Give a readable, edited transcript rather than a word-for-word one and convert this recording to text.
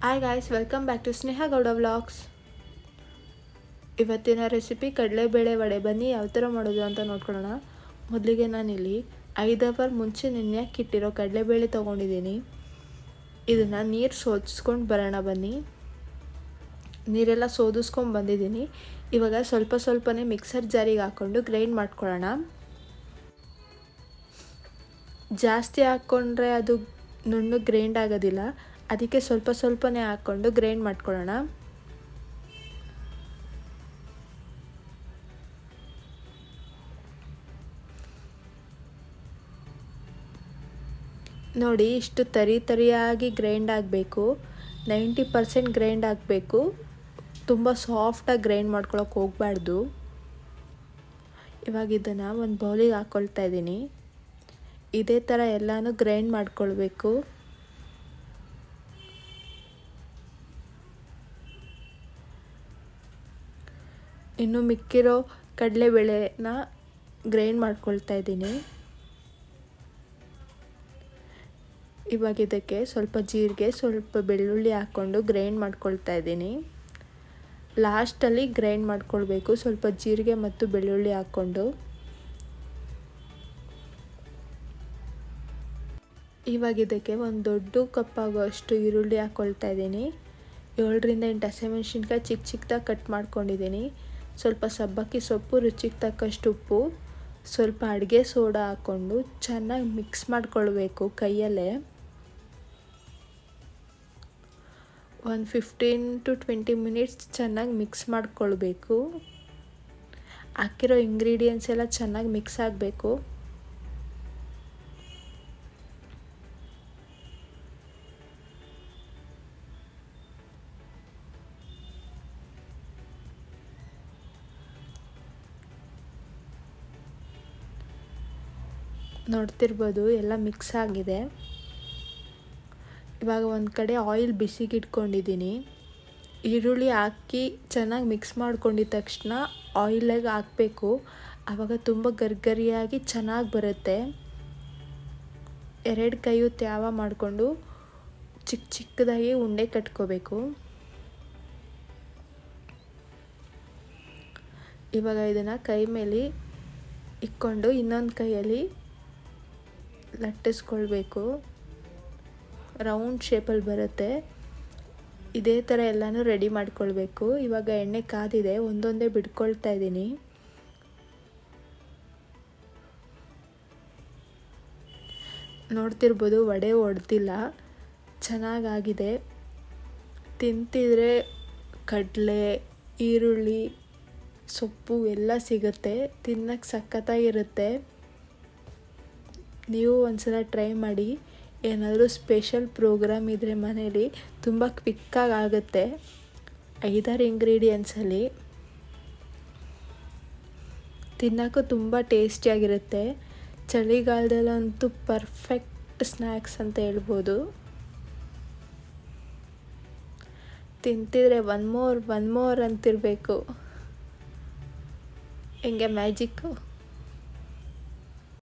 Hi guys, welcome back to Sneha Gowda vlogs. ಇವತ್ತಿನ recipe ಕಡಲೆಬೇಳೆ ವಡೆ. ಬನ್ನಿ ಯಾವ ಥರ ಮಾಡೋದು ಅಂತ ನೋಡ್ಕೊಳ್ಳೋಣ. ಮೊದಲಿಗೆ ನಾನಿಲ್ಲಿ 5 ಅವರ್ ಮುಂಚೆ ನೆನೆಯಕ್ಕಿಟ್ಟಿರೋ ಕಡಲೆಬೇಳೆ ತೊಗೊಂಡಿದ್ದೀನಿ. ಇದನ್ನು ನೀರು ಸೋದಿಸ್ಕೊಂಡು ಬರೋಣ ಬನ್ನಿ. ನೀರೆಲ್ಲ ಸೋದಿಸ್ಕೊಂಡು ಬಂದಿದ್ದೀನಿ. ಇವಾಗ ಸ್ವಲ್ಪನೇ ಮಿಕ್ಸರ್ ಜಾರಿಗೆ ಹಾಕ್ಕೊಂಡು ಗ್ರೈಂಡ್ ಮಾಡ್ಕೊಳ್ಳೋಣ. ಜಾಸ್ತಿ ಹಾಕ್ಕೊಂಡ್ರೆ ಅದು ನುಣ್ಣಗೆ ಗ್ರೈಂಡ್ ಆಗೋದಿಲ್ಲ, ಅದಕ್ಕೆ ಸ್ವಲ್ಪನೇ ಹಾಕ್ಕೊಂಡು ಗ್ರೈಂಡ್ ಮಾಡ್ಕೊಳ್ಳೋಣ. ನೋಡಿ, ಇಷ್ಟು ತರಿಯಾಗಿ ಗ್ರೈಂಡ್ ಆಗಬೇಕು. 90% ಗ್ರೈಂಡ್ ಆಗಬೇಕು. ತುಂಬ ಸಾಫ್ಟಾಗಿ ಗ್ರೈಂಡ್ ಮಾಡ್ಕೊಳಕ್ಕೆ ಹೋಗಬಾರ್ದು. ಇವಾಗ ಇದನ್ನು ಒಂದು ಬೌಲಿಗೆ ಹಾಕ್ಕೊಳ್ತಾ ಇದ್ದೀನಿ. ಇದೇ ಥರ ಎಲ್ಲನೂ ಗ್ರೈಂಡ್ ಮಾಡ್ಕೊಳ್ಬೇಕು. ಇನ್ನು ಮಿಕ್ಕಿರೋ ಕಡಲೆಬೇಳೆನ ಗ್ರೈಂಡ್ ಮಾಡ್ಕೊಳ್ತಾ ಇದ್ದೀನಿ. ಇವಾಗ ಇದಕ್ಕೆ ಸ್ವಲ್ಪ ಜೀರಿಗೆ, ಸ್ವಲ್ಪ ಬೆಳ್ಳುಳ್ಳಿ ಹಾಕ್ಕೊಂಡು ಗ್ರೈಂಡ್ ಮಾಡ್ಕೊಳ್ತಾ ಇದ್ದೀನಿ. ಲಾಸ್ಟಲ್ಲಿ ಗ್ರೈಂಡ್ ಮಾಡ್ಕೊಳ್ಬೇಕು, ಸ್ವಲ್ಪ ಜೀರಿಗೆ ಮತ್ತು ಬೆಳ್ಳುಳ್ಳಿ ಹಾಕ್ಕೊಂಡು. ಇವಾಗ ಇದಕ್ಕೆ ಒಂದು ದೊಡ್ಡ ಕಪ್ಪಾಗುವಷ್ಟು ಈರುಳ್ಳಿ ಹಾಕ್ಕೊಳ್ತಾ ಇದ್ದೀನಿ. 7ರಿಂದ 8 ಹಸಿಮೆಣಸಿನ್ಕಾಯಿ ಚಿಕ್ಕದಾಗಿ ಕಟ್ ಮಾಡ್ಕೊಂಡಿದ್ದೀನಿ. ಸ್ವಲ್ಪ ಸಬ್ಬಕ್ಕಿ ಸೊಪ್ಪು, ರುಚಿಗೆ ತಕ್ಕಷ್ಟು ಉಪ್ಪು, ಸ್ವಲ್ಪ ಅಡುಗೆ ಸೋಡಾ ಹಾಕ್ಕೊಂಡು ಚೆನ್ನಾಗಿ ಮಿಕ್ಸ್ ಮಾಡ್ಕೊಳ್ಬೇಕು ಕೈಯಲ್ಲೇ. ಒಂದು 15 to 20 ಮಿನಿಟ್ಸ್ ಚೆನ್ನಾಗಿ ಮಿಕ್ಸ್ ಮಾಡ್ಕೊಳ್ಬೇಕು. ಹಾಕಿರೋ ಇಂಗ್ರೀಡಿಯೆಂಟ್ಸ್ ಎಲ್ಲ ಚೆನ್ನಾಗಿ ಮಿಕ್ಸ್ ಆಗಬೇಕು. ನೋಡ್ತಿರ್ಬೋದು, ಎಲ್ಲ ಮಿಕ್ಸ್ ಆಗಿದೆ. ಇವಾಗ ಒಂದು ಕಡೆ ಆಯಿಲ್ ಬಿಸಿಗೆ ಇಟ್ಕೊಂಡಿದ್ದೀನಿ. ಈರುಳ್ಳಿ ಹಾಕಿ ಚೆನ್ನಾಗಿ ಮಿಕ್ಸ್ ಮಾಡ್ಕೊಂಡಿದ್ದ ತಕ್ಷಣ ಆಯಿಲಾಗಿ ಹಾಕಬೇಕು. ಆವಾಗ ತುಂಬ ಗರಿಗರಿಯಾಗಿ ಚೆನ್ನಾಗಿ ಬರುತ್ತೆ. 2 ಕೈಯು ತ್ಯಾವ ಮಾಡಿಕೊಂಡು ಚಿಕ್ಕದಾಗಿ ಉಂಡೆ ಕಟ್ಕೋಬೇಕು. ಇವಾಗ ಇದನ್ನು ಕೈ ಮೇಲೆ ಇಟ್ಕೊಂಡು ಇನ್ನೊಂದು ಕೈಯಲ್ಲಿ ಲಟ್ಟಿಸ್ಕೊಳ್ಬೇಕು. ರೌಂಡ್ ಶೇಪಲ್ಲಿ ಬರುತ್ತೆ. ಇದೇ ಥರ ಎಲ್ಲನೂ ರೆಡಿ ಮಾಡ್ಕೊಳ್ಬೇಕು. ಇವಾಗ ಎಣ್ಣೆ ಕಾದಿದೆ, ಒಂದೊಂದೇ ಬಿಡ್ಕೊಳ್ತಾ ಇದ್ದೀನಿ. ನೋಡ್ತಿರ್ಬೋದು, ವಡೆ ಒಡೆದಿಲ್ಲ, ಚೆನ್ನಾಗಾಗಿದೆ. ತಿಂತಿದ್ರೆ ಕಡಲೆ, ಈರುಳ್ಳಿ, ಸೊಪ್ಪು ಎಲ್ಲ ಸಿಗುತ್ತೆ. ತಿನ್ನಕ್ಕೆ ಸಖತ್ತಾಗಿರುತ್ತೆ. ನೀವು ಒಂದ್ಸಲ ಟ್ರೈ ಮಾಡಿ. ಏನಾದರೂ ಸ್ಪೆಷಲ್ ಪ್ರೋಗ್ರಾಮ್ ಇದ್ದರೆ ಮನೇಲಿ ತುಂಬ ಕ್ವಿಕ್ಕಾಗಿ ಆಗುತ್ತೆ. 5-6 ಇಂಗ್ರೀಡಿಯೆಂಟ್ಸಲ್ಲಿ ತಿನ್ನೋಕ್ಕೂ ತುಂಬ ಟೇಸ್ಟಿಯಾಗಿರುತ್ತೆ. ಚಳಿಗಾಲದಲ್ಲಂತೂ ಪರ್ಫೆಕ್ಟ್ ಸ್ನ್ಯಾಕ್ಸ್ ಅಂತ ಹೇಳ್ಬೋದು. ತಿಂತಿದ್ರೆ ಒನ್ ಮೋರ್ ಅಂತಿರಬೇಕು. ಹಿಂಗೆ ಮ್ಯಾಜಿಕ್ಕು.